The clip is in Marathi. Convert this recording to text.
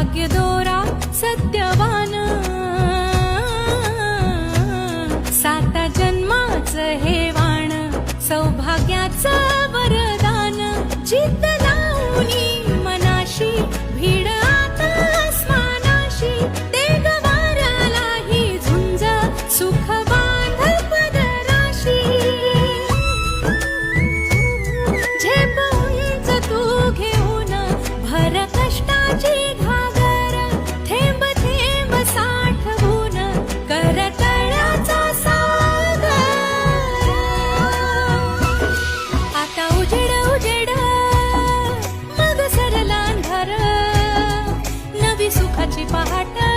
भाग्य दोरा सत्यवान, साता जन्माचं हे वाण, सौभाग्याचं वरदान. जिद्द लावणी मनाशी, भीड आता आसमानाशी, देगवाराला ही झुंज, सुख बांध पदराशी. झेप उंच तू घेऊन भर कष्टाची घागर, थेंब थेंब साठवून कर तळ्याचा सागर. आता उजेड उजेड मग सरला अंधार, नवी सुखाची पहाट.